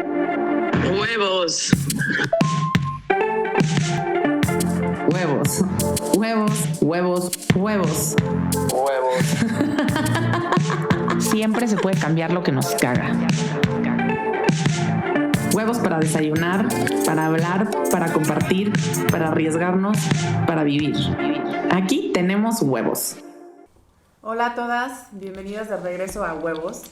Huevos. Huevos. Huevos. Huevos. Huevos. Huevos. Siempre se puede cambiar lo que nos caga. Huevos para desayunar, para hablar, para compartir, para arriesgarnos, para vivir. Aquí tenemos huevos. Hola a todas, bienvenidas de regreso a Huevos.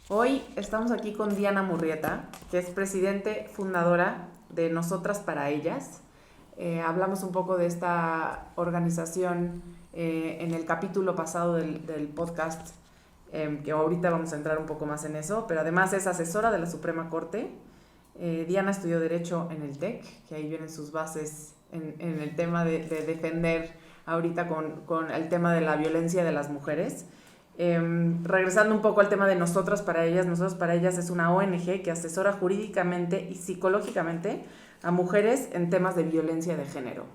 Hoy estamos aquí con Diana Murrieta, que es presidente fundadora de Nosotras para Ellas. Hablamos un poco de esta organización en el capítulo pasado del podcast, que ahorita vamos a entrar un poco más en eso, pero además es asesora de la Suprema Corte. Diana estudió Derecho en el TEC, que ahí vienen sus bases en el tema de defender ahorita con el tema de la violencia de las mujeres. Regresando un poco al tema de Nosotras para Ellas es una ONG que asesora jurídicamente y psicológicamente a mujeres en temas de violencia de género.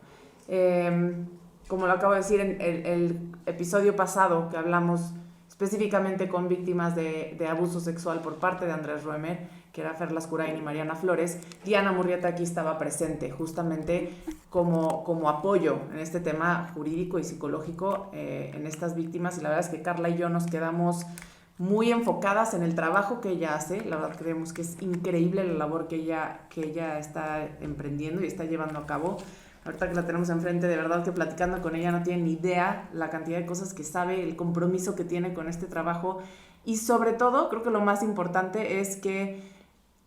Como lo acabo de decir en el episodio pasado, que hablamos específicamente con víctimas de abuso sexual por parte de Andrés Roemer, que era Fer Lascurain y Mariana Flores, Diana Murrieta aquí estaba presente justamente como apoyo en este tema jurídico y psicológico en estas víctimas, y la verdad es que Carla y yo nos quedamos muy enfocadas en el trabajo que ella hace. La verdad creemos que es increíble la labor que ella está emprendiendo y está llevando a cabo. Ahorita que la tenemos enfrente, de verdad que platicando con ella no tiene ni idea la cantidad de cosas que sabe, el compromiso que tiene con este trabajo, y sobre todo creo que lo más importante es que,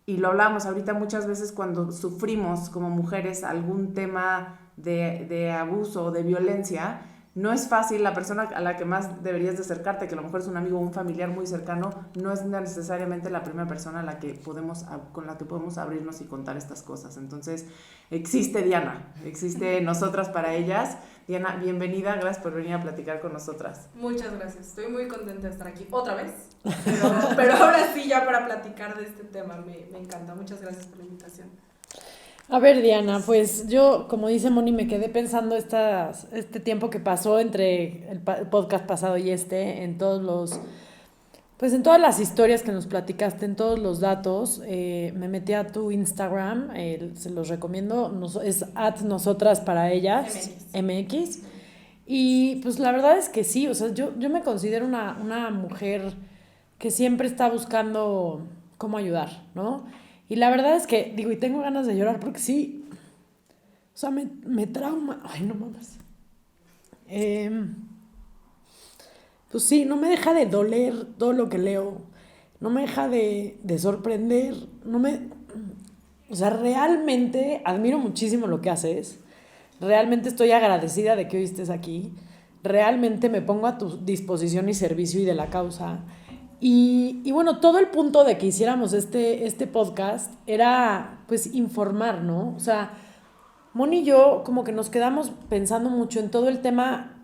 y lo hablamos ahorita muchas veces cuando sufrimos como mujeres algún tema de abuso o de violencia, no es fácil. La persona a la que más deberías de acercarte, que a lo mejor es un amigo o un familiar muy cercano, no es necesariamente la primera persona con la que podemos abrirnos y contar estas cosas. Entonces, existe Diana, existe Nosotras para Ellas. Diana, bienvenida, gracias por venir a platicar con nosotras. Muchas gracias, estoy muy contenta de estar aquí otra vez, pero ahora sí ya para platicar de este tema, me encanta. Muchas gracias por la invitación. A ver, Diana, pues yo, como dice Moni, me quedé pensando este tiempo que pasó entre el podcast pasado y en todas las historias que nos platicaste, en todos los datos. Me metí a tu Instagram, se los recomiendo, es @nosotrasparaellas MX. Y pues la verdad es que sí, o sea, yo me considero una mujer que siempre está buscando cómo ayudar, ¿no? Y la verdad es que, y tengo ganas de llorar porque sí, o sea, me trauma. Ay, no mames. Pues sí, no me deja de doler todo lo que leo. No me deja de sorprender. O sea, realmente admiro muchísimo lo que haces. Realmente estoy agradecida de que hoy estés aquí. Realmente me pongo a tu disposición y servicio y de la causa. Y bueno, todo el punto de que hiciéramos este podcast era pues informar, ¿no? O sea, Moni y yo como que nos quedamos pensando mucho en todo el tema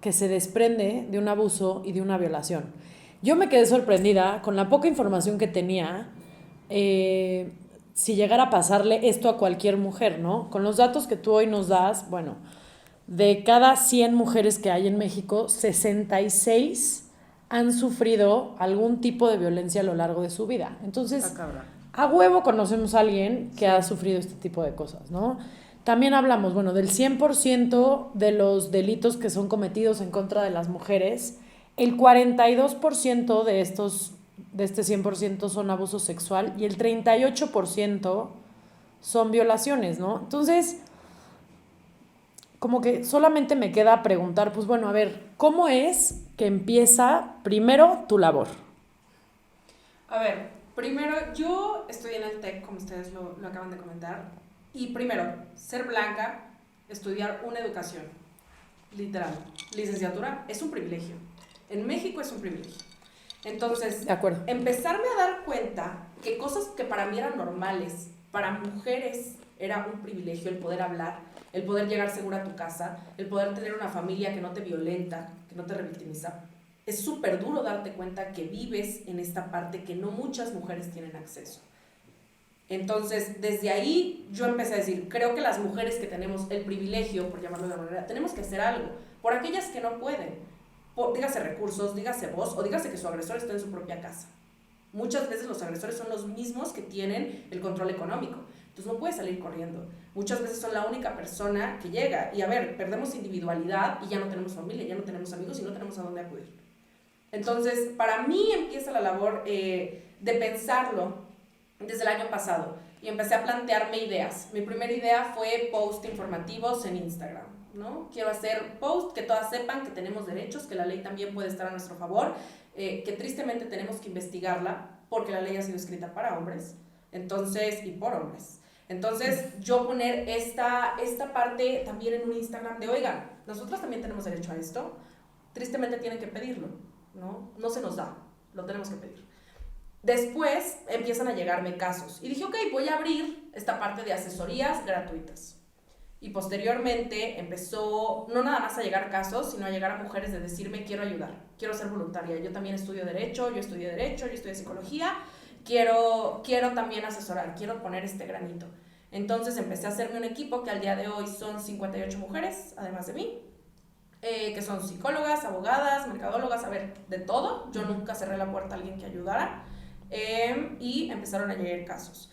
que se desprende de un abuso y de una violación. Yo me quedé sorprendida con la poca información que tenía, si llegara a pasarle esto a cualquier mujer, ¿no? Con los datos que tú hoy nos das, bueno, de cada 100 mujeres que hay en México, 66 han sufrido algún tipo de violencia a lo largo de su vida. Entonces, a huevo conocemos a alguien que ha sufrido este tipo de cosas, ¿no? También hablamos, bueno, del 100% de los delitos que son cometidos en contra de las mujeres, el 42% de este 100% son abuso sexual y el 38% son violaciones, ¿no? Entonces, como que solamente me queda preguntar, pues bueno, a ver, ¿cómo es que empieza primero tu labor? A ver, primero, yo estoy en el TEC, como ustedes lo acaban de comentar, y primero, ser blanca, estudiar una educación, literal, licenciatura, es un privilegio. En México es un privilegio. Entonces, de acuerdo, empezarme a dar cuenta que cosas que para mí eran normales, para mujeres era un privilegio el poder hablar, el poder llegar segura a tu casa, el poder tener una familia que no te violenta, que no te revictimiza. Es súper duro darte cuenta que vives en esta parte que no muchas mujeres tienen acceso. Entonces, desde ahí yo empecé a decir, creo que las mujeres que tenemos el privilegio, por llamarlo de alguna manera, tenemos que hacer algo por aquellas que no pueden. Dígase recursos, dígase voz, o dígase que su agresor está en su propia casa. Muchas veces los agresores son los mismos que tienen el control económico. Entonces no puedes salir corriendo. Muchas veces son la única persona que llega. Y a ver, perdemos individualidad y ya no tenemos familia, ya no tenemos amigos y no tenemos a dónde acudir. Entonces, para mí empieza la labor de pensarlo desde el año pasado. Y empecé a plantearme ideas. Mi primera idea fue post informativos en Instagram, ¿no? Quiero hacer post que todas sepan que tenemos derechos, que la ley también puede estar a nuestro favor, que tristemente tenemos que investigarla porque la ley ha sido escrita para hombres, entonces, y por hombres. Entonces, yo poner esta parte también en un Instagram de, oigan, nosotros también tenemos derecho a esto, tristemente tienen que pedirlo, ¿no? No se nos da, lo tenemos que pedir. Después empiezan a llegarme casos y dije, ok, voy a abrir esta parte de asesorías gratuitas. Y posteriormente empezó no nada más a llegar casos, sino a llegar a mujeres de decirme, quiero ayudar, quiero ser voluntaria, yo también estudio Derecho, yo estudié Psicología, quiero también asesorar, quiero poner este granito. Entonces empecé a hacerme un equipo que al día de hoy son 58 mujeres, además de mí, que son psicólogas, abogadas, mercadólogas, a ver, de todo. Yo nunca cerré la puerta a alguien que ayudara, y empezaron a llegar casos.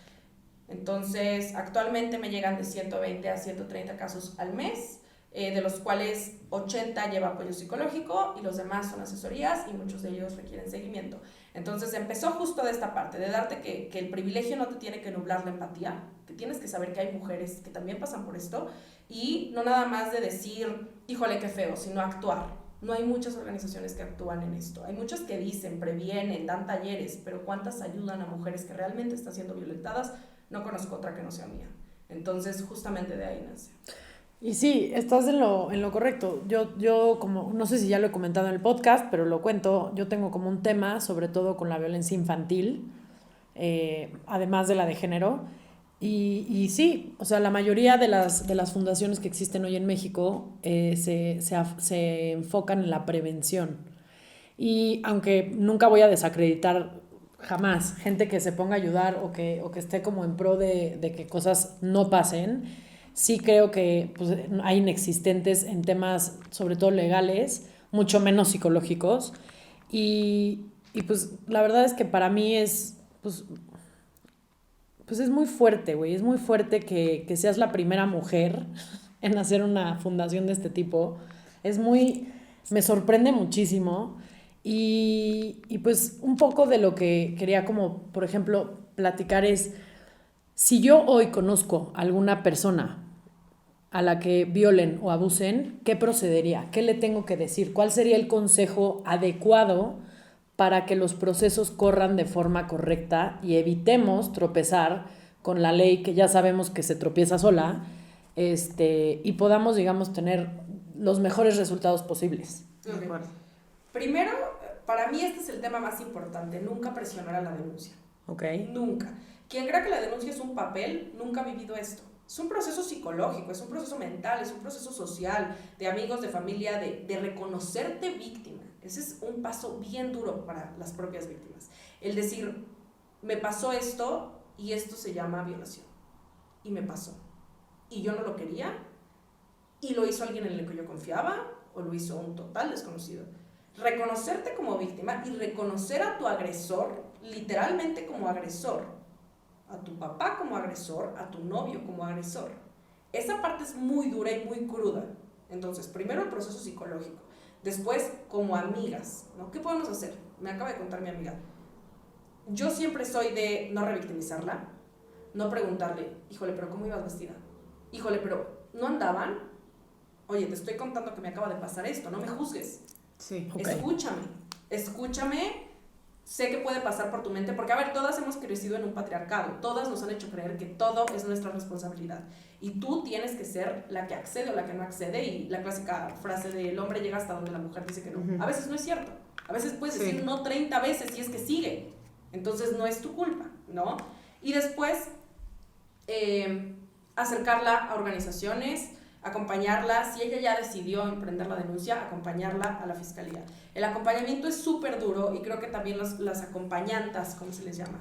Entonces, actualmente me llegan de 120 a 130 casos al mes, de los cuales 80 lleva apoyo psicológico y los demás son asesorías y muchos de ellos requieren seguimiento. Entonces, empezó justo de esta parte, de darte que el privilegio no te tiene que nublar la empatía, que tienes que saber que hay mujeres que también pasan por esto y no nada más de decir, híjole, qué feo, sino actuar. No hay muchas organizaciones que actúan en esto. Hay muchas que dicen, previenen, dan talleres, pero ¿cuántas ayudan a mujeres que realmente están siendo violentadas? No conozco otra que no sea mía. Entonces, justamente de ahí nace. Y sí, estás en lo correcto. Yo como, no sé si ya lo he comentado en el podcast, pero lo cuento, yo tengo como un tema, sobre todo con la violencia infantil, además de la de género. Y sí, o sea, la mayoría de las fundaciones que existen hoy en México se enfocan en la prevención. Y aunque nunca voy a desacreditar jamás gente que se ponga a ayudar o que esté como en pro de que cosas no pasen, sí creo que pues, hay inexistentes en temas, sobre todo legales, mucho menos psicológicos. Y pues la verdad es que para mí es, pues es muy fuerte, güey. Es muy fuerte que seas la primera mujer en hacer una fundación de este tipo. Me sorprende muchísimo. Y pues un poco de lo que quería como, por ejemplo, platicar es, si yo hoy conozco a alguna persona a la que violen o abusen, ¿qué procedería? ¿Qué le tengo que decir? ¿Cuál sería el consejo adecuado para que los procesos corran de forma correcta y evitemos tropezar con la ley que ya sabemos que se tropieza sola, y podamos, digamos, tener los mejores resultados posibles? Okay. Primero, para mí este es el tema más importante, nunca presionar a la denuncia. Okay. Nunca. Quien crea que la denuncia es un papel, nunca ha vivido esto. Es un proceso psicológico, es un proceso mental, es un proceso social, de amigos, de familia, de reconocerte víctima. Ese es un paso bien duro para las propias víctimas. El decir, me pasó esto y esto se llama violación. Y me pasó. Y yo no lo quería. Y lo hizo alguien en el que yo confiaba o lo hizo un total desconocido. Reconocerte como víctima y reconocer a tu agresor, literalmente como agresor, a tu papá como agresor, a tu novio como agresor. Esa parte es muy dura y muy cruda. Entonces, primero el proceso psicológico. Después, como amigas, ¿no? ¿Qué podemos hacer? Me acaba de contar mi amiga. Yo siempre soy de no revictimizarla, no preguntarle, híjole, pero ¿cómo ibas vestida? Híjole, pero ¿no andaban? Oye, te estoy contando que me acaba de pasar esto, no me juzgues. Sí. Okay. Escúchame. Sé que puede pasar por tu mente, porque a ver, todas hemos crecido en un patriarcado, todas nos han hecho creer que todo es nuestra responsabilidad y tú tienes que ser la que accede o la que no accede, y la clásica frase de el hombre llega hasta donde la mujer dice que no. A veces no es cierto, a veces puedes decir no 30 veces y es que sigue, entonces no es tu culpa, ¿no? Y después acercarla a organizaciones, acompañarla, si ella ya decidió emprender la denuncia, acompañarla a la fiscalía. El acompañamiento es súper duro y creo que también las acompañantas, como se les llama,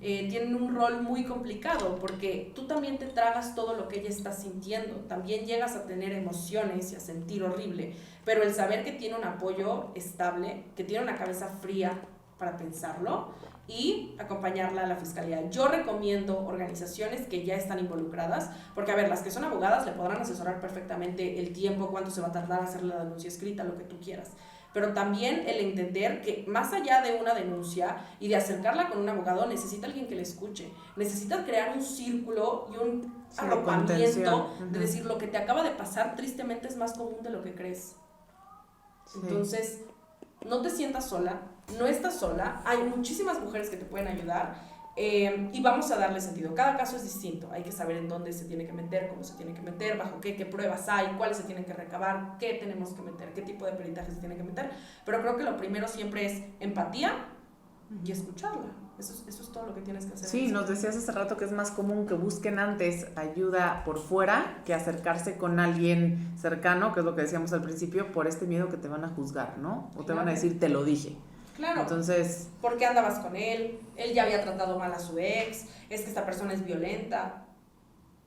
tienen un rol muy complicado porque tú también te tragas todo lo que ella está sintiendo, también llegas a tener emociones y a sentir horrible, pero el saber que tiene un apoyo estable, que tiene una cabeza fría para pensarlo, y acompañarla a la fiscalía. Yo recomiendo organizaciones que ya están involucradas, porque a ver, las que son abogadas le podrán asesorar perfectamente el tiempo, cuánto se va a tardar hacer la denuncia escrita, lo que tú quieras. Pero también el entender que más allá de una denuncia y de acercarla con un abogado, necesita alguien que le escuche. Necesita crear un círculo y un arropamiento de decir lo que te acaba de pasar tristemente es más común de lo que crees. Sí. Entonces, no te sientas sola, no estás sola, hay muchísimas mujeres que te pueden ayudar. Y vamos a darle sentido. Cada caso es distinto, hay que saber en dónde se tiene que meter, cómo se tiene que meter, bajo qué pruebas hay, cuáles se tienen que recabar, qué tenemos que meter, qué tipo de peritaje se tiene que meter. Pero creo que lo primero siempre es empatía y escucharla. Eso es todo lo que tienes que hacer. Sí, nos decías hace rato que es más común que busquen antes ayuda por fuera que acercarse con alguien cercano, que es lo que decíamos al principio, por este miedo que te van a juzgar, ¿no? O te van a decir, te lo dije. Claro. Entonces, ¿por qué andabas con él? Él ya había tratado mal a su ex, es que esta persona es violenta.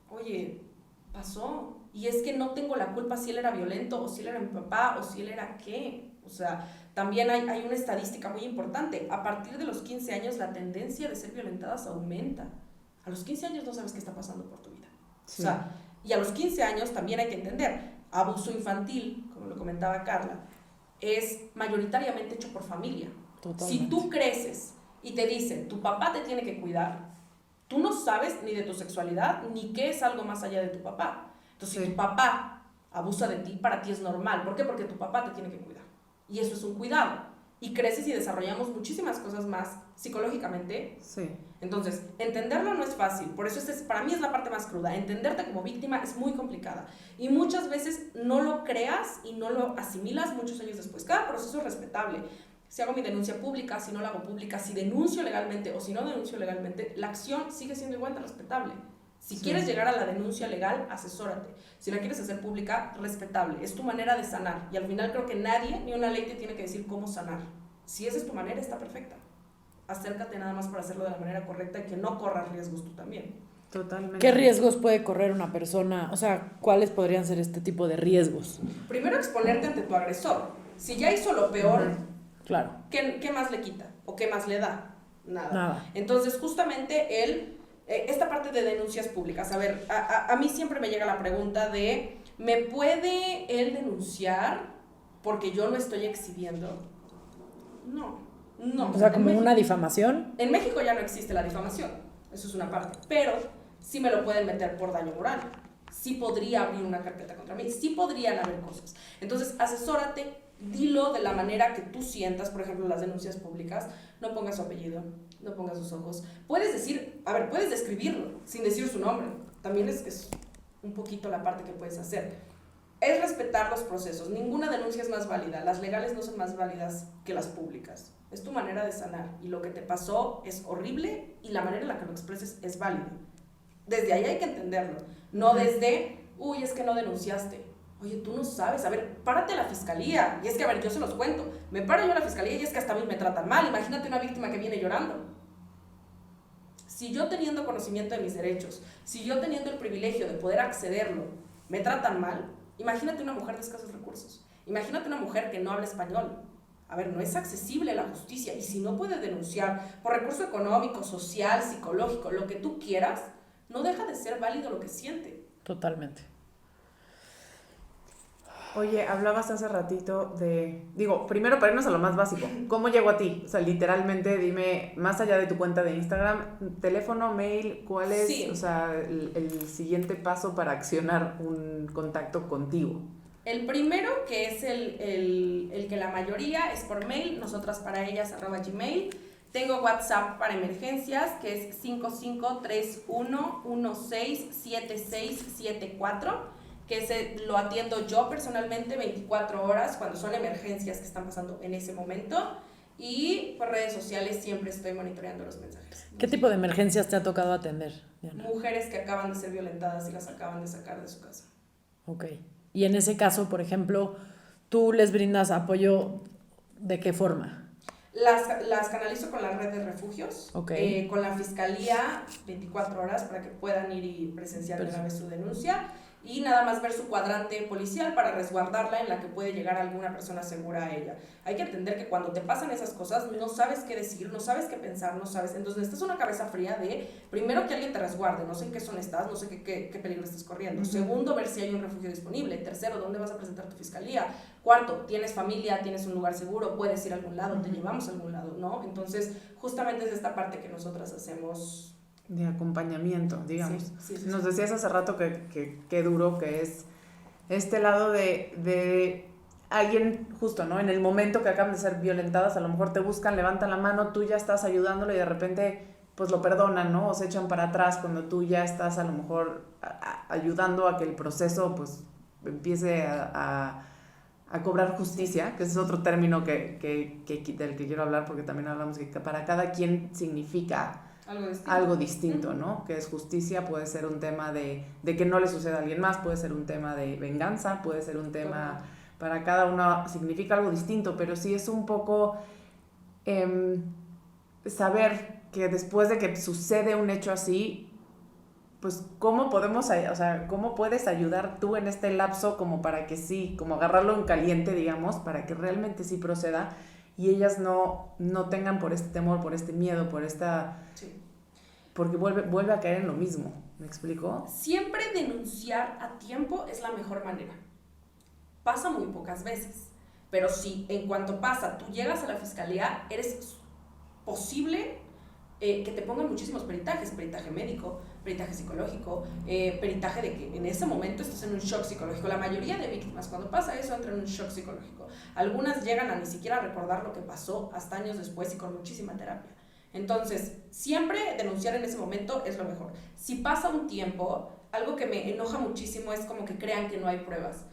Oye, pasó. Y es que no tengo la culpa si él era violento, o si él era mi papá, o si él era qué. O sea, también hay una estadística muy importante. A partir de los 15 años, la tendencia de ser violentadas aumenta. A los 15 años no sabes qué está pasando por tu vida. Sí. O sea, y a los 15 años también hay que entender, abuso infantil, como lo comentaba Carla, es mayoritariamente hecho por familia. Totalmente. Si tú creces y te dicen, tu papá te tiene que cuidar, tú no sabes ni de tu sexualidad, ni qué es algo más allá de tu papá. Entonces, si tu papá abusa de ti, para ti es normal. ¿Por qué? Porque tu papá te tiene que cuidar. Y eso es un cuidado. Y creces y desarrollamos muchísimas cosas más psicológicamente. Sí. Entonces, entenderlo no es fácil. Por eso para mí es la parte más cruda. Entenderte como víctima es muy complicada. Y muchas veces no lo creas y no lo asimilas muchos años después. Cada proceso es respetable. Si hago mi denuncia pública, si no la hago pública, si denuncio legalmente o si no denuncio legalmente, la acción sigue siendo igual de respetable. Si quieres llegar a la denuncia legal, asesórate. Si la quieres hacer pública, respetable. Es tu manera de sanar. Y al final creo que nadie, ni una ley te tiene que decir cómo sanar. Si esa es tu manera, está perfecta. Acércate nada más para hacerlo de la manera correcta y que no corras riesgos tú también. Totalmente. ¿Qué riesgos puede correr una persona? O sea, ¿cuáles podrían ser este tipo de riesgos? Primero, exponerte ante tu agresor. Si ya hizo lo peor, claro. ¿Qué más le quita? ¿O qué más le da? Nada. Entonces, justamente esta parte de denuncias públicas. A ver, a mí siempre me llega la pregunta de, ¿me puede él denunciar porque yo lo estoy exhibiendo? No. O sea, como una difamación. En México ya no existe la difamación, eso es una parte, pero sí me lo pueden meter por daño moral, sí podría abrir una carpeta contra mí, sí podrían haber cosas. Entonces, asesórate, dilo de la manera que tú sientas. Por ejemplo, las denuncias públicas, no pongas su apellido, no pongas sus ojos. Puedes decir, puedes describirlo sin decir su nombre, también es un poquito la parte que puedes hacer. Es respetar los procesos, ninguna denuncia es más válida, las legales no son más válidas que las públicas. Es tu manera de sanar y lo que te pasó es horrible y la manera en la que lo expreses es válida. Desde ahí hay que entenderlo, no desde, es que no denunciaste. Oye, tú no sabes, a ver, párate a la fiscalía. Y es que, a ver, yo se los cuento, me paro yo a la fiscalía y es que hasta a mí me tratan mal. Imagínate una víctima que viene llorando. Si yo teniendo conocimiento de mis derechos, si yo teniendo el privilegio de poder accederlo, me tratan mal, imagínate una mujer de escasos recursos. Imagínate una mujer que no habla español. A ver, no es accesible la justicia y si no puede denunciar por recurso económico, social, psicológico, lo que tú quieras, no deja de ser válido lo que siente. Totalmente. Oye, hablabas hace ratito primero para irnos a lo más básico, ¿cómo llego a ti? O sea, literalmente dime, más allá de tu cuenta de Instagram, teléfono, mail, ¿cuál es el siguiente paso para accionar un contacto contigo? El primero, que es el que la mayoría es por mail, nosotras-para-ellas@gmail. Tengo WhatsApp para emergencias, que es 5531167674, que lo atiendo yo personalmente 24 horas cuando son emergencias que están pasando en ese momento. Y por redes sociales siempre estoy monitoreando los mensajes. ¿Qué tipo de emergencias te ha tocado atender, Diana? Mujeres que acaban de ser violentadas y las acaban de sacar de su casa. Ok. Y en ese caso, por ejemplo, ¿tú les brindas apoyo de qué forma? Las canalizo con la red de refugios, okay. Con la fiscalía 24 horas para que puedan ir y presenciar una vez su denuncia. y nada más ver su cuadrante policial para resguardarla, en la que puede llegar alguna persona segura a ella. Hay que entender que cuando te pasan esas cosas no sabes qué decir, no sabes qué pensar, no sabes, entonces necesitas una cabeza fría de, primero, que alguien te resguarde, no sé en qué zona estás, no sé qué peligro estás corriendo. Segundo, ver si hay un refugio disponible. Tercero, dónde vas a presentar tu fiscalía. Cuarto, tienes familia, tienes un lugar seguro, puedes ir a algún lado, te llevamos a algún lado, ¿no? Entonces, justamente es esta parte que nosotras hacemos de acompañamiento, digamos. Sí. Nos decías hace rato que duro que es este lado de alguien justo, ¿no? En el momento que acaban de ser violentadas, a lo mejor te buscan, levantan la mano, tú ya estás ayudándolo y de repente pues lo perdonan, ¿no? O se echan para atrás cuando tú ya estás a lo mejor ayudando a que el proceso pues empiece a cobrar justicia, que ese es otro término del que quiero hablar, porque también hablamos que para cada quien significa algo distinto, ¿no? Que es justicia, puede ser un tema de que no le suceda a alguien más, puede ser un tema de venganza, puede ser un tema, para cada uno significa algo distinto, pero sí es un poco saber que después de que sucede un hecho así, pues cómo puedes ayudar tú en este lapso como para que sí, como agarrarlo en caliente, digamos, para que realmente sí proceda y ellas no tengan por este temor, por este miedo, por esta... Sí. Porque vuelve a caer en lo mismo, ¿me explico? Siempre denunciar a tiempo es la mejor manera. Pasa muy pocas veces, pero si en cuanto pasa, tú llegas a la fiscalía, eres posible que te pongan muchísimos peritajes, peritaje médico, peritaje psicológico, peritaje de que en ese momento estás en un shock psicológico. La mayoría de víctimas, cuando pasa eso, entran en un shock psicológico. Algunas llegan a ni siquiera recordar lo que pasó hasta años después y con muchísima terapia. Entonces, siempre denunciar en ese momento es lo mejor. Si pasa un tiempo, algo que me enoja muchísimo es como que crean que no hay pruebas.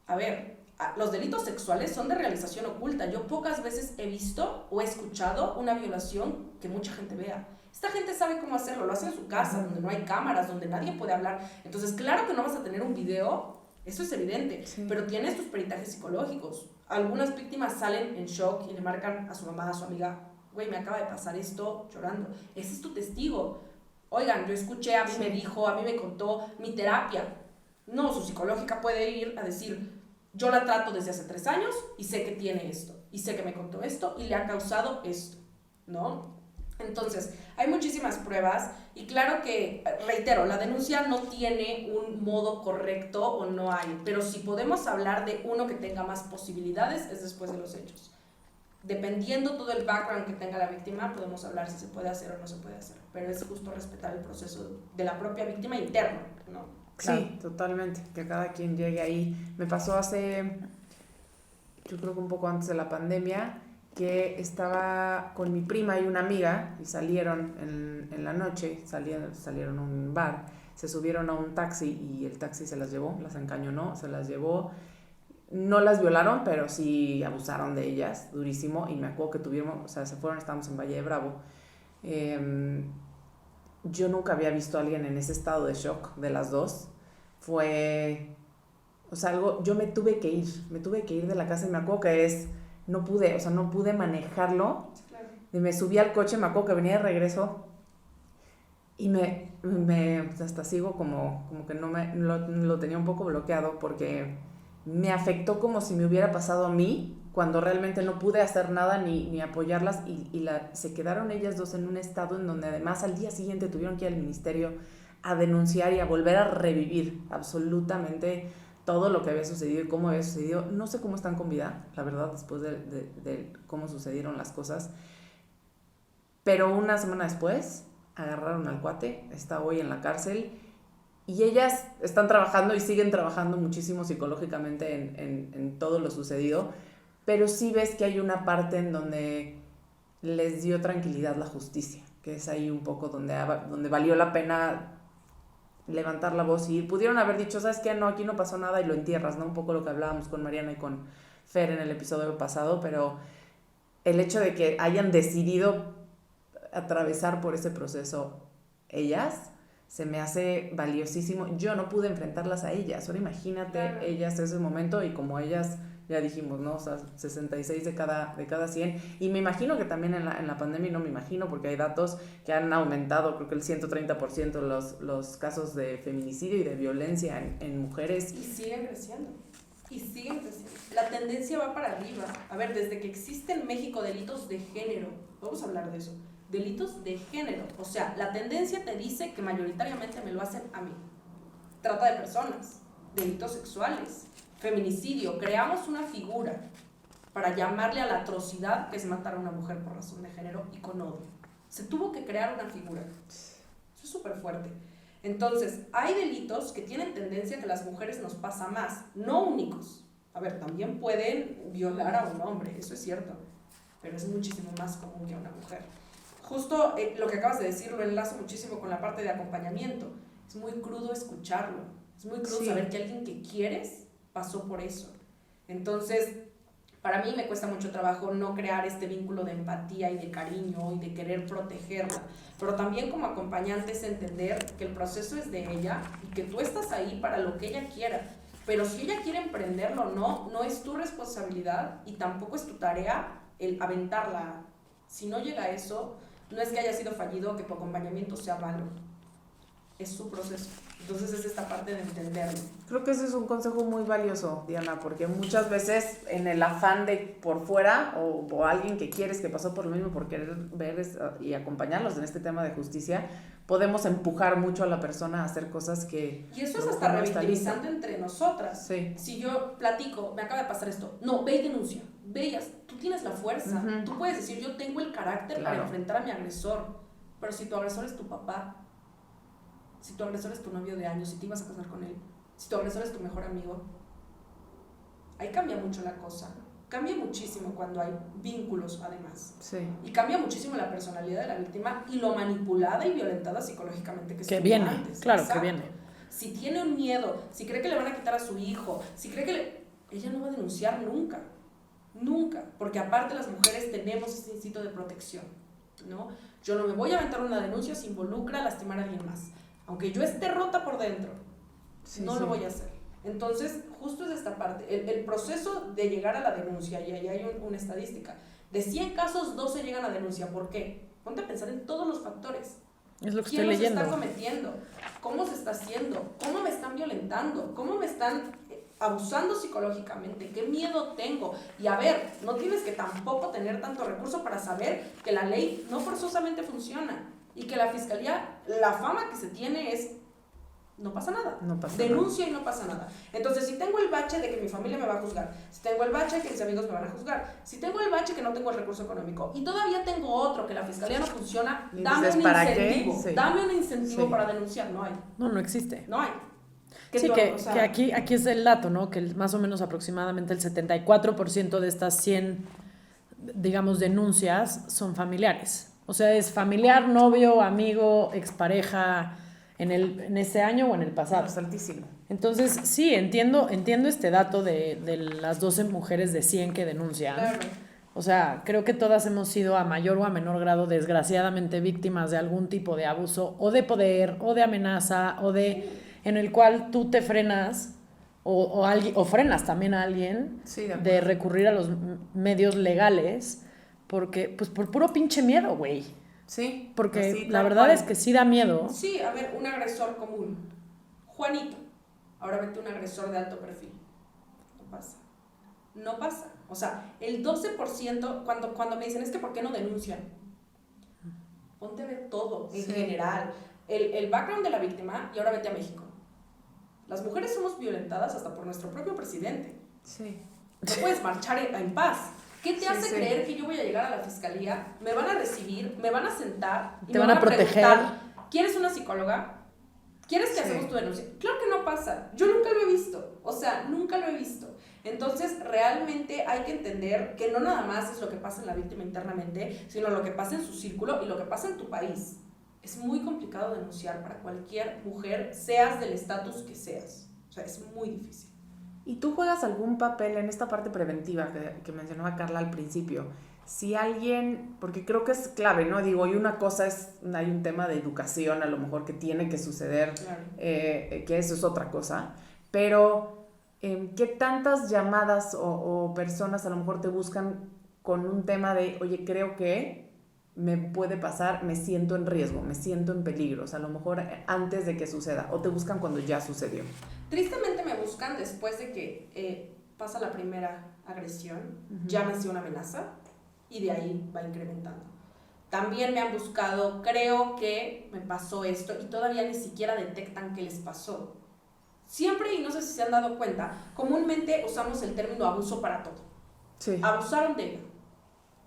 A ver, los delitos sexuales son de realización oculta. Yo pocas veces he visto o he escuchado una violación que mucha gente vea. Esta gente sabe cómo hacerlo, lo hace en su casa, donde no hay cámaras, donde nadie puede hablar. Entonces, claro que no vas a tener un video, eso es evidente, sí. Pero tienes tus peritajes psicológicos. Algunas víctimas salen en shock y le marcan a su mamá, a su amiga, güey, me acaba de pasar esto, llorando. Ese es tu testigo. Oigan, yo escuché, a mí me dijo, a mí me contó, mi terapia. No, su psicológica puede ir a decir, yo la trato desde hace 3 años y sé que tiene esto, y sé que me contó esto y le ha causado esto, ¿no? Entonces, hay muchísimas pruebas y claro que, reitero, la denuncia no tiene un modo correcto o no hay, pero si podemos hablar de uno que tenga más posibilidades es después de los hechos. Dependiendo todo el background que tenga la víctima, podemos hablar si se puede hacer o no se puede hacer, pero es justo respetar el proceso de la propia víctima interno, ¿no? Claro. Sí, totalmente, que cada quien llegue ahí. Me pasó hace, yo creo que un poco antes de la pandemia, que estaba con mi prima y una amiga y salieron en la noche, salieron a un bar, se subieron a un taxi y el taxi se las llevó, las encañonó, se las llevó. No las violaron, pero sí abusaron de ellas, durísimo, y me acuerdo que se fueron, estábamos en Valle de Bravo. Yo nunca había visto a alguien en ese estado de shock de las dos. Fue, yo me tuve que ir de la casa y me acuerdo que no pude manejarlo. Claro. Y me subí al coche, me acuerdo que venía de regreso y pues hasta sigo como que no lo tenía un poco bloqueado porque me afectó como si me hubiera pasado a mí, cuando realmente no pude hacer nada ni apoyarlas y se quedaron ellas dos en un estado en donde además al día siguiente tuvieron que ir al ministerio a denunciar y a volver a revivir absolutamente todo lo que había sucedido y cómo había sucedido. No sé cómo están con vida, la verdad, después de cómo sucedieron las cosas, pero una semana después agarraron al cuate, está hoy en la cárcel. Y ellas están trabajando y siguen trabajando muchísimo psicológicamente en todo lo sucedido, pero sí ves que hay una parte en donde les dio tranquilidad la justicia, que es ahí un poco donde valió la pena levantar la voz y pudieron haber dicho, ¿sabes qué? No, aquí no pasó nada y lo entierras, ¿no? Un poco lo que hablábamos con Mariana y con Fer en el episodio pasado, pero el hecho de que hayan decidido atravesar por ese proceso ellas, se me hace valiosísimo. Yo no pude enfrentarlas a ellas. Ahora imagínate, claro, ellas en ese momento y como ellas ya dijimos, ¿no? O sea, 66 de cada 100. Y me imagino que también en la pandemia, no me imagino, porque hay datos que han aumentado, creo que el 130% los casos de feminicidio y de violencia en mujeres. Y siguen creciendo. Y siguen creciendo. La tendencia va para arriba. A ver, desde que existe en México delitos de género, vamos a hablar de eso. Delitos de género. O sea, la tendencia te dice que mayoritariamente me lo hacen a mí. Trata de personas, delitos sexuales, feminicidio. Creamos una figura para llamarle a la atrocidad que es matar a una mujer por razón de género y con odio. Se tuvo que crear una figura. Eso es súper fuerte. Entonces, hay delitos que tienen tendencia que a las mujeres nos pasa más, no únicos. A ver, también pueden violar a un hombre, eso es cierto, pero es muchísimo más común que a una mujer. Justo lo que acabas de decir lo enlazo muchísimo con la parte de acompañamiento. Es muy crudo escucharlo, es muy crudo saber que alguien que quieres pasó por eso. Entonces, para mí me cuesta mucho trabajo no crear este vínculo de empatía y de cariño y de querer protegerla, pero también como acompañante es entender que el proceso es de ella y que tú estás ahí para lo que ella quiera, pero si ella quiere emprenderlo o no, no es tu responsabilidad y tampoco es tu tarea el aventarla. Si no llega a eso, no es que haya sido fallido o que tu acompañamiento sea malo, es su proceso. Entonces es esta parte de entenderlo. Creo que ese es un consejo muy valioso, Diana, porque muchas veces en el afán de por fuera o alguien que quieres que pasó por lo mismo por querer ver y acompañarlos en este tema de justicia, podemos empujar mucho a la persona a hacer cosas que... Y eso es hasta revictimizante entre nosotras. Sí. Si yo platico, me acaba de pasar esto, no, ve y denuncia, ve y tú tienes la fuerza, tú puedes decir, yo tengo el carácter para enfrentar a mi agresor, pero si tu agresor es tu papá, si tu agresor es tu novio de años, si te ibas a casar con él, si tu agresor es tu mejor amigo, ahí cambia mucho la cosa. Cambia muchísimo cuando hay vínculos, además. Sí. Y cambia muchísimo la personalidad de la víctima y lo manipulada y violentada psicológicamente que viene, antes. claro. Exacto. Que viene. Si tiene un miedo, si cree que le van a quitar a su hijo, si cree que ella no va a denunciar nunca. Nunca. Porque aparte las mujeres tenemos ese instinto de protección, ¿no? Yo no me voy a aventar una denuncia si involucra a lastimar a alguien más. Aunque yo esté rota por dentro, no lo voy a hacer. Entonces, justo es esta parte, el proceso de llegar a la denuncia, y ahí hay una estadística, de 100 casos, 12 llegan a denuncia. ¿Por qué? Ponte a pensar en todos los factores. Es lo que ¿Quién estoy leyendo? ¿Quién los está cometiendo? ¿Cómo se está haciendo? ¿Cómo me están violentando? ¿Cómo me están abusando psicológicamente? ¿Qué miedo tengo? Y a ver, no tienes que tampoco tener tanto recurso para saber que la ley no forzosamente funciona. Y que la fiscalía, la fama que se tiene es, no pasa nada. Denuncia y no pasa nada. Entonces, si tengo el bache de que mi familia me va a juzgar, si tengo el bache de que mis amigos me van a juzgar, si tengo el bache que no tengo el recurso económico, y todavía tengo otro que la fiscalía no funciona, dame un incentivo. Sí. Dame un incentivo para denunciar. No hay. No existe. No hay. Sí, que aquí es el dato, ¿no? Que más o menos aproximadamente el 74% de estas 100, digamos, denuncias son familiares. O sea, es familiar, novio, amigo, expareja en ese año o en el pasado. Es altísimo. Entonces, sí, entiendo este dato de las 12 mujeres de 100 que denuncian. Claro. O sea, creo que todas hemos sido a mayor o a menor grado, desgraciadamente, víctimas de algún tipo de abuso o de poder o de amenaza o de en el cual tú te frenas o frenas también a alguien de recurrir a los medios legales. Porque, pues por puro pinche miedo, güey. Sí. Porque sí, la verdad es que sí da miedo. Sí, a ver, un agresor común. Juanito. Ahora vete un agresor de alto perfil. No pasa. O sea, el 12%, cuando me dicen, es que ¿por qué no denuncian? Ponte a ver todo, en general. El background de la víctima, y ahora vete a México. Las mujeres somos violentadas hasta por nuestro propio presidente. Sí. No puedes marchar en paz. ¿Qué te hace creer que yo voy a llegar a la fiscalía, me van a recibir, me van a sentar y te me van a proteger? ¿Quieres una psicóloga? ¿Quieres que hacemos tu denuncia? Claro que no pasa. Yo nunca lo he visto. O sea, nunca lo he visto. Entonces, realmente hay que entender que no nada más es lo que pasa en la víctima internamente, sino lo que pasa en su círculo y lo que pasa en tu país. Es muy complicado denunciar para cualquier mujer, seas del estatus que seas. O sea, es muy difícil. ¿Y tú juegas algún papel en esta parte preventiva que mencionaba Carla al principio? Si alguien, porque creo que es clave, ¿no? Digo, y una cosa es, hay un tema de educación a lo mejor que tiene que suceder, claro. Que eso es otra cosa, pero ¿qué tantas llamadas o personas a lo mejor te buscan con un tema de, oye, creo que me puede pasar, me siento en riesgo, me siento en peligro, o sea, a lo mejor antes de que suceda, o te buscan cuando ya sucedió? Tristemente me buscan después de que pasa la primera agresión, ya me hacía una amenaza y de ahí va incrementando. También me han buscado, creo que me pasó esto y todavía ni siquiera detectan qué les pasó. Siempre, y no sé si se han dado cuenta, comúnmente usamos el término abuso para todo. Sí. Abusaron de ella.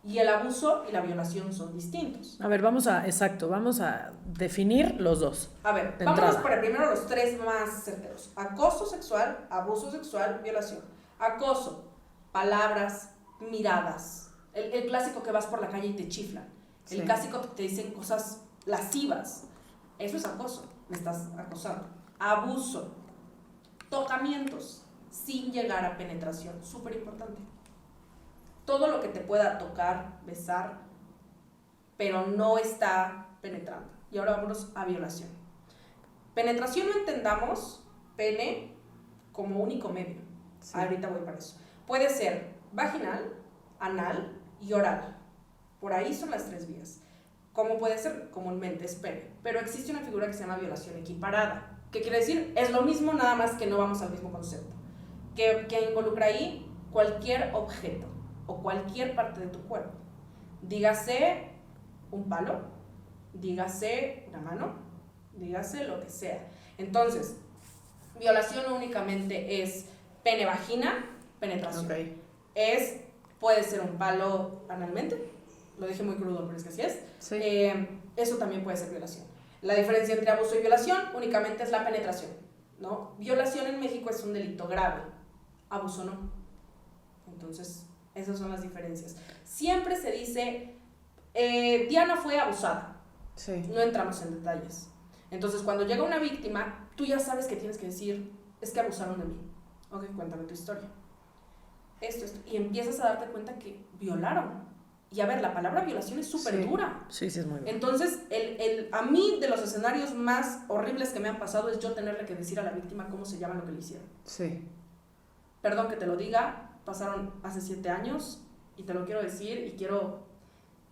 Y el abuso y la violación son distintos. A ver, vamos a definir los dos. A ver, vámonos por primero los tres más certeros. Acoso sexual, abuso sexual, violación. Acoso, palabras, miradas. El clásico que vas por la calle y te chiflan. El clásico que te dicen cosas lascivas. Eso es acoso, me estás acosando. Abuso, tocamientos, sin llegar a penetración, súper importante. Todo lo que te pueda tocar, besar, pero no está penetrando. Y ahora vámonos a violación. Penetración no entendamos pene como único medio. Sí. Ahorita voy para eso. Puede ser vaginal, anal y oral. Por ahí son las tres vías. Como puede ser comúnmente es pene. Pero existe una figura que se llama violación equiparada. ¿Qué quiere decir? Es lo mismo, nada más que no vamos al mismo concepto. Que involucra ahí cualquier objeto o cualquier parte de tu cuerpo. Dígase un palo, dígase una mano, dígase lo que sea. Entonces, violación no únicamente es pene-vagina, penetración. Okay. Puede ser un palo analmente, lo dije muy crudo, pero es que así es. Sí. Eso también puede ser violación. La diferencia entre abuso y violación únicamente es la penetración, ¿no? Violación en México es un delito grave, abuso no. Entonces, esas son las diferencias. Siempre se dice, Diana fue abusada. Sí. No entramos en detalles. Entonces, cuando llega una víctima, tú ya sabes que tienes que decir, es que abusaron de mí. Ok, cuéntame tu historia. Esto. Y empiezas a darte cuenta que violaron. Y a ver, la palabra violación es súper dura. Sí, es muy dura. Entonces, a mí de los escenarios más horribles que me han pasado es yo tenerle que decir a la víctima cómo se llama lo que le hicieron. Sí. Perdón que te lo diga, pasaron hace 7 años y te lo quiero decir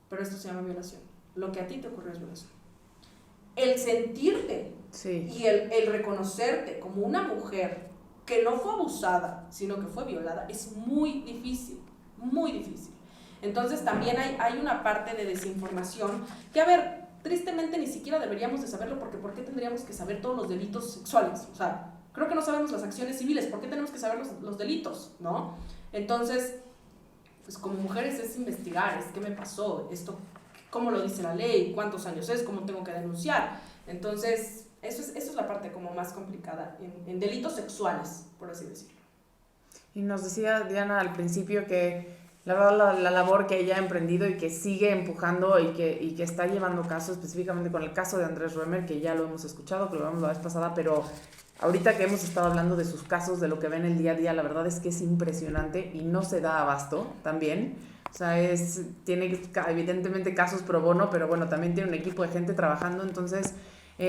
pero esto se llama violación. Lo que a ti te ocurrió es violación. El sentirte y el reconocerte como una mujer que no fue abusada, sino que fue violada, es muy difícil, muy difícil. Entonces también hay una parte de desinformación que, a ver, tristemente ni siquiera deberíamos de saberlo, porque ¿por qué tendríamos que saber todos los delitos sexuales? O sea, creo que no sabemos las acciones civiles, ¿por qué tenemos que saber los delitos, no? Entonces, pues como mujeres es investigar, es qué me pasó, esto, cómo lo dice la ley, cuántos años es, cómo tengo que denunciar. Entonces, eso es la parte como más complicada en delitos sexuales, por así decirlo. Y nos decía Diana al principio que la labor que ella ha emprendido y que sigue empujando y que está llevando caso, específicamente con el caso de Andrés Roemer, que ya lo hemos escuchado, que lo vimos la vez pasada, pero ahorita que hemos estado hablando de sus casos, de lo que ven el día a día, la verdad es que es impresionante y no se da abasto también. O sea, tiene evidentemente casos pro bono, pero bueno, también tiene un equipo de gente trabajando, entonces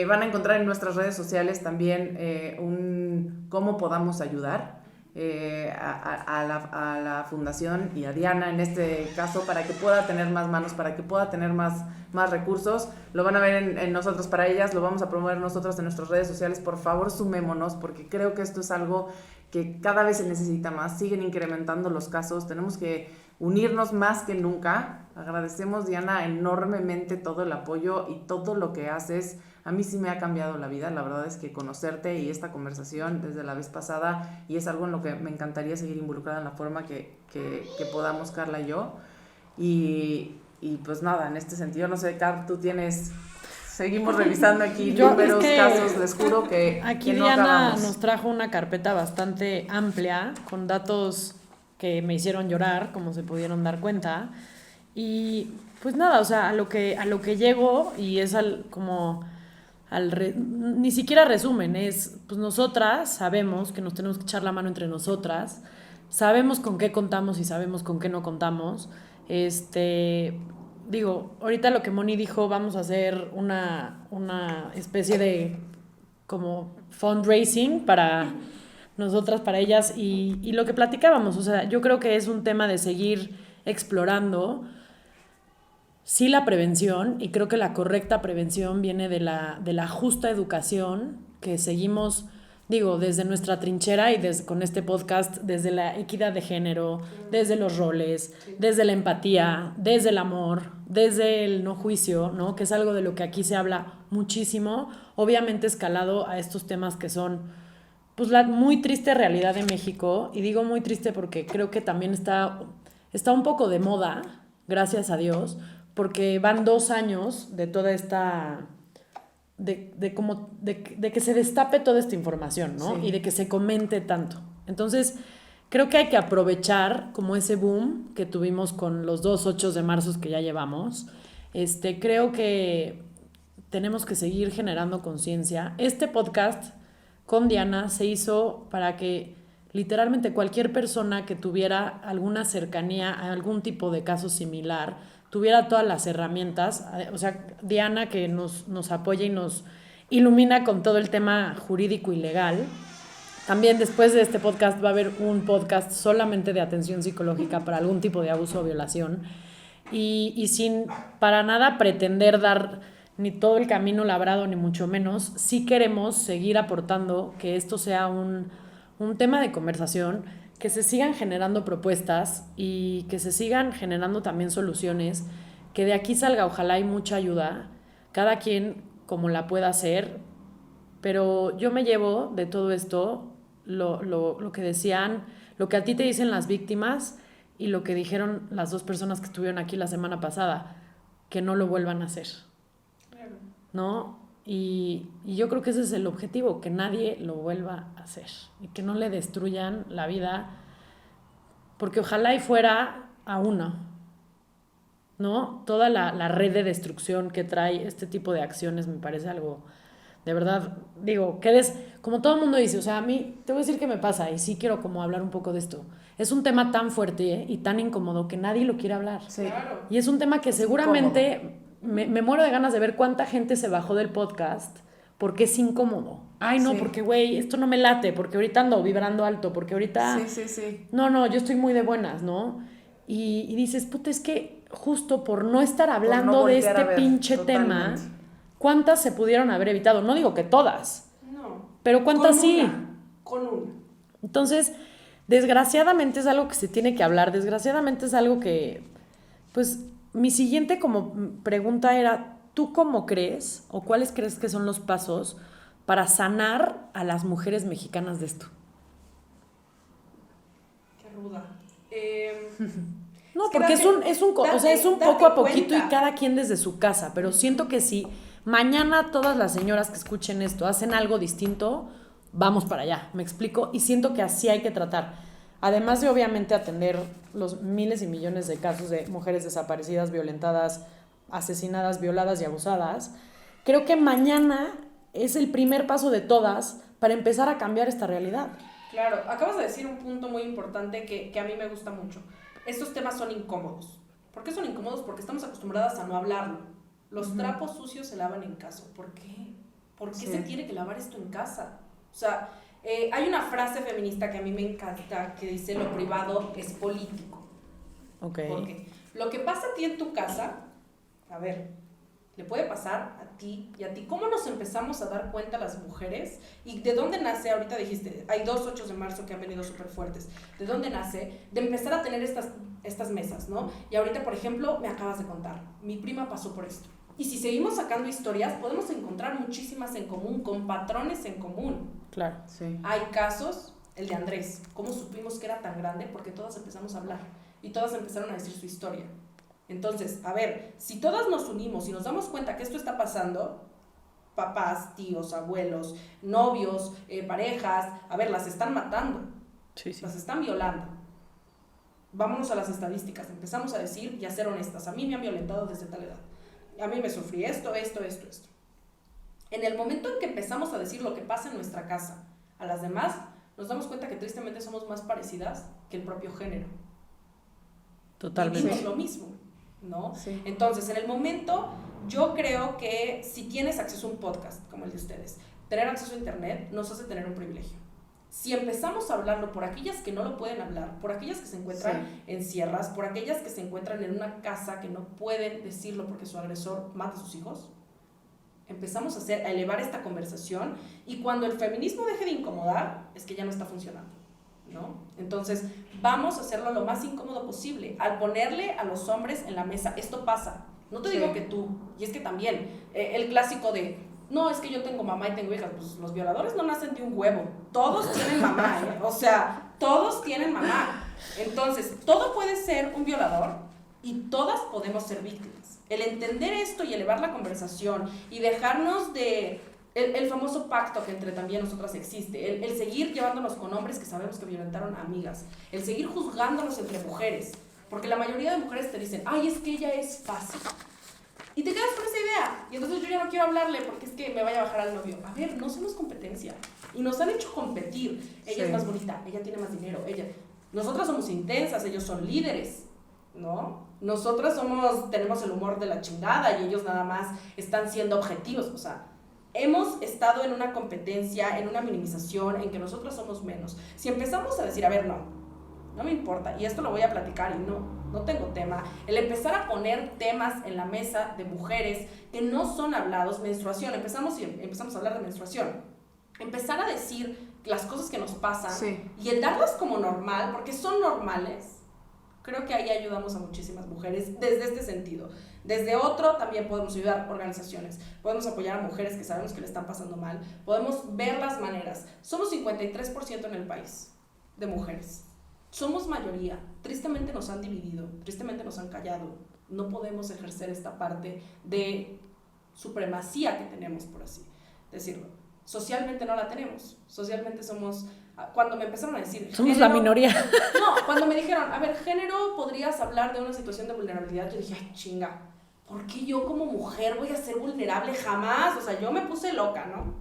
van a encontrar en nuestras redes sociales también cómo podamos ayudar a la fundación y a Diana en este caso, para que pueda tener más manos, para que pueda tener más recursos. Lo van a ver en Nosotros para Ellas, lo vamos a promover nosotros en nuestras redes sociales. Por favor, sumémonos, porque creo que esto es algo que cada vez se necesita más. Siguen incrementando los casos, tenemos que unirnos más que nunca. Agradecemos, Diana, enormemente todo el apoyo y todo lo que haces. A mí sí me ha cambiado la vida, la verdad es que conocerte y esta conversación desde la vez pasada, y es algo en lo que me encantaría seguir involucrada en la forma que podamos, Carla y yo. Y pues nada, en este sentido, no sé, Car, tú tienes... Seguimos revisando aquí números, casos, les juro que aquí que no Diana acabamos. nos trajo una carpeta bastante amplia, con datos que me hicieron llorar, como se pudieron dar cuenta. Y pues nada, o sea, a lo que llego, y es ni siquiera resumen, es pues nosotras sabemos que nos tenemos que echar la mano entre nosotras, sabemos con qué contamos y sabemos con qué no contamos. Digo, ahorita lo que Moni dijo, vamos a hacer una especie de como fundraising para nosotras para ellas y lo que platicábamos, o sea, yo creo que es un tema de seguir explorando, sí, la prevención, y creo que la correcta prevención viene de la justa educación que seguimos, digo, desde nuestra trinchera y con este podcast, desde la equidad de género, desde los roles, desde la empatía, desde el amor, desde el no juicio, ¿no? Que es algo de lo que aquí se habla muchísimo, obviamente escalado a estos temas que son pues la muy triste realidad de México, y digo muy triste porque creo que también está un poco de moda, gracias a Dios, porque van 2 años de toda esta de que se destape toda esta información, ¿no? Sí. Y de que se comente tanto. Entonces, creo que hay que aprovechar como ese boom que tuvimos con los 2 8 de marzo que ya llevamos. Creo que tenemos que seguir generando conciencia. Este podcast con Diana se hizo para que literalmente cualquier persona que tuviera alguna cercanía a algún tipo de caso similar tuviera todas las herramientas. O sea, Diana, que nos apoya y nos ilumina con todo el tema jurídico y legal. También después de este podcast va a haber un podcast solamente de atención psicológica para algún tipo de abuso o violación, y sin para nada pretender dar ni todo el camino labrado, ni mucho menos. Sí queremos seguir aportando que esto sea un tema de conversación, que se sigan generando propuestas y que se sigan generando también soluciones, que de aquí salga ojalá hay mucha ayuda, cada quien como la pueda hacer, pero yo me llevo de todo esto lo que decían, lo que a ti te dicen las víctimas y lo que dijeron las 2 personas que estuvieron aquí la semana pasada, que no lo vuelvan a hacer, ¿no? Y yo creo que ese es el objetivo, que nadie lo vuelva a hacer y que no le destruyan la vida, porque ojalá y fuera a uno, ¿no? Toda la red de destrucción que trae este tipo de acciones me parece algo, de verdad, digo, como todo el mundo dice, o sea, a mí, te voy a decir qué me pasa, y sí quiero como hablar un poco de esto. Es un tema tan fuerte y tan incómodo que nadie lo quiere hablar. Sí. Claro. Y es un tema que seguramente me muero de ganas de ver cuánta gente se bajó del podcast porque es incómodo. Ay, no, Sí. porque, güey, esto no me late, porque ahorita ando vibrando alto, porque ahorita... Sí. No, yo estoy muy de buenas, ¿no? Y dices, puta, es que justo por no estar hablando no de voltear a este ver, pinche totalmente. tema, ¿cuántas se pudieron haber evitado? No digo que todas, No. pero ¿cuántas Con sí? Con una. Entonces, desgraciadamente es algo que se tiene que hablar, desgraciadamente es algo que, pues, mi siguiente como pregunta era, ¿tú cómo crees o cuáles crees que son los pasos para sanar a las mujeres mexicanas de esto? Qué ruda. No, Es que porque date- es un date poco a poquito cuenta. y cada quien desde su casa, pero siento que si mañana todas las señoras que escuchen esto hacen algo distinto, vamos para allá, ¿me explico? Y siento que así hay que tratar. Además de obviamente atender los miles y millones de casos de mujeres desaparecidas, violentadas, asesinadas, violadas y abusadas, creo que mañana es el primer paso de todas para empezar a cambiar esta realidad. Claro, acabas de decir un punto muy importante que a mí me gusta mucho. Estos temas son incómodos. ¿Por qué son incómodos? Porque estamos acostumbradas a no hablarlo. Los trapos sucios se lavan en casa. ¿Por qué? ¿Por qué se tiene que lavar esto en casa? O sea, hay una frase feminista que a mí me encanta que dice: lo privado es político. Ok. Porque lo que pasa a ti en tu casa, a ver, le puede pasar a ti y a ti. ¿Cómo nos empezamos a dar cuenta las mujeres? ¿Y de dónde nace? Ahorita dijiste, hay 2 8 de marzo que han venido súper fuertes. ¿De dónde nace? De empezar a tener estas mesas, ¿no? Y ahorita, por ejemplo, me acabas de contar, mi prima pasó por esto. Y si seguimos sacando historias, podemos encontrar muchísimas en común, con patrones en común. Claro. Sí. Hay casos, el de Andrés, ¿cómo supimos que era tan grande? Porque todas empezamos a hablar y todas empezaron a decir su historia. Entonces, a ver, si todas nos unimos y nos damos cuenta que esto está pasando, papás, tíos, abuelos, novios, parejas, a ver, las están matando, Sí, sí. las están violando. Vámonos a las estadísticas, empezamos a decir y a ser honestas. A mí me han violentado desde tal edad. A mí me sufrí esto. En el momento en que empezamos a decir lo que pasa en nuestra casa a las demás, nos damos cuenta que tristemente somos más parecidas que el propio género. Totalmente. Vivimos lo mismo, ¿no? Sí. Entonces, en el momento, yo creo que si tienes acceso a un podcast como el de ustedes, tener acceso a internet nos hace tener un privilegio. Si empezamos a hablarlo por aquellas que no lo pueden hablar, por aquellas que se encuentran en sierras, por aquellas que se encuentran en una casa que no pueden decirlo porque su agresor mata a sus hijos, empezamos a elevar esta conversación, y cuando el feminismo deje de incomodar, es que ya no está funcionando, ¿no? Entonces, vamos a hacerlo lo más incómodo posible, al ponerle a los hombres en la mesa. Esto pasa, no te digo que tú, y es que también, el clásico de, no, es que yo tengo mamá y tengo hijas, pues los violadores no nacen de un huevo, todos tienen mamá, o sea, todos tienen mamá. Entonces, todo puede ser un violador y todas podemos ser víctimas. El entender esto y elevar la conversación y dejarnos de el famoso pacto que entre también nosotras existe, el seguir llevándonos con hombres que sabemos que violentaron a amigas, el seguir juzgándonos entre mujeres, porque la mayoría de mujeres te dicen, ay, es que ella es fácil. Y te quedas con esa idea, y entonces yo ya no quiero hablarle porque es que me vaya a bajar al novio. A ver, no somos competencia, y nos han hecho competir. Ella es más bonita, ella tiene más dinero, nosotras somos intensas, ellos son líderes, ¿no? Nosotras tenemos el humor de la chingada, y ellos nada más están siendo objetivos. O sea, hemos estado en una competencia, en una minimización, en que nosotros somos menos. Si empezamos a decir, a ver, no me importa, y esto lo voy a platicar, y no tengo tema, el empezar a poner temas en la mesa de mujeres que no son hablados, menstruación, empezamos a hablar de menstruación, empezar a decir las cosas que nos pasan, y el darlas como normal, porque son normales. Creo que ahí ayudamos a muchísimas mujeres desde este sentido. Desde otro también podemos ayudar organizaciones, podemos apoyar a mujeres que sabemos que le están pasando mal, podemos ver las maneras. Somos 53% en el país de mujeres. Somos mayoría. Tristemente nos han dividido, tristemente nos han callado. No podemos ejercer esta parte de supremacía que tenemos, por así decirlo. Socialmente no la tenemos. Socialmente somos... Cuando me empezaron a decir... Somos género, la minoría. No, cuando me dijeron, a ver, género, ¿podrías hablar de una situación de vulnerabilidad? Yo dije, ay, chinga, ¿por qué yo como mujer voy a ser vulnerable? Jamás. O sea, yo me puse loca, ¿no?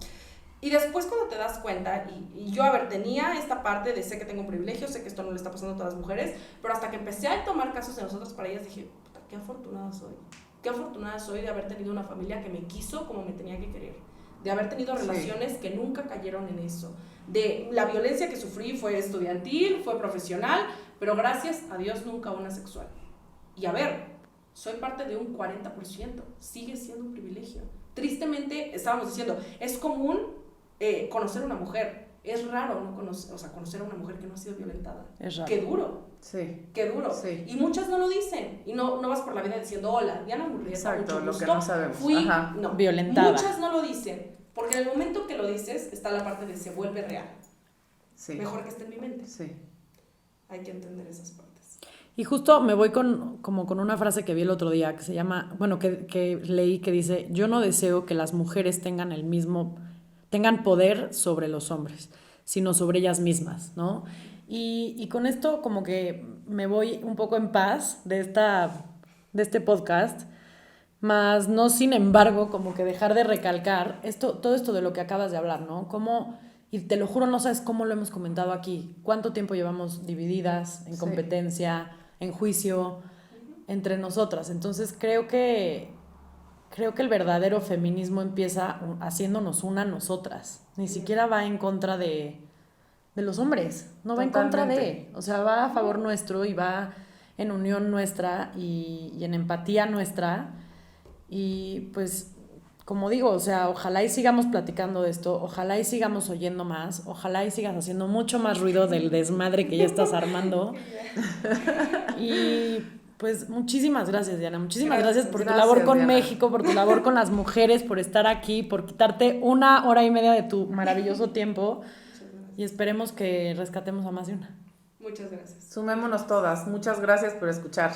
Y después cuando te das cuenta, y yo, a ver, tenía esta parte de sé que tengo un privilegio, sé que esto no le está pasando a todas las mujeres, pero hasta que empecé a tomar casos de nosotras para ellas, dije, puta, qué afortunada soy. Qué afortunada soy de haber tenido una familia que me quiso como me tenía que querer. De haber tenido relaciones que nunca cayeron en eso. De la violencia que sufrí fue estudiantil, fue profesional, pero gracias a Dios nunca una sexual. Y a ver, soy parte de un 40%, sigue siendo un privilegio. Tristemente, estábamos diciendo, es común conocer a una mujer, es raro no conocer a una mujer que no ha sido violentada. Es raro. Qué duro. Sí. Qué duro. Sí. Y muchas no lo dicen. Y no vas por la vida diciendo, hola, Diana Murrieta, exacto, mucho lo gusto. que no sabemos. Fui violentada. Muchas no lo dicen. Porque en el momento que lo dices, está la parte de se vuelve real. Sí. Mejor que esté en mi mente. Sí. Hay que entender esas partes. Y justo me voy con una frase que vi el otro día que se llama, bueno, que leí, que dice, yo no deseo que las mujeres tengan poder sobre los hombres, sino sobre ellas mismas, ¿no? Y con esto como que me voy un poco en paz de este podcast, más no sin embargo como que dejar de recalcar todo esto de lo que acabas de hablar, ¿no? Y te lo juro, no sabes cómo lo hemos comentado aquí, cuánto tiempo llevamos divididas en competencia, en juicio, entre nosotras. Entonces creo que el verdadero feminismo empieza haciéndonos una a nosotras. Ni siquiera va en contra de los hombres, no va en contra de, o sea, va a favor nuestro y va en unión nuestra y en empatía nuestra. Y pues, como digo, o sea, ojalá y sigamos platicando de esto, ojalá y sigamos oyendo más, ojalá y sigas haciendo mucho más ruido del desmadre que ya estás armando. Y pues muchísimas gracias, Diana, muchísimas gracias por tu labor con Diana. México, por tu labor con las mujeres, por estar aquí, por quitarte 1 hora y media de tu maravilloso tiempo, y esperemos que rescatemos a más de una. Muchas gracias. Sumémonos todas, muchas gracias por escuchar.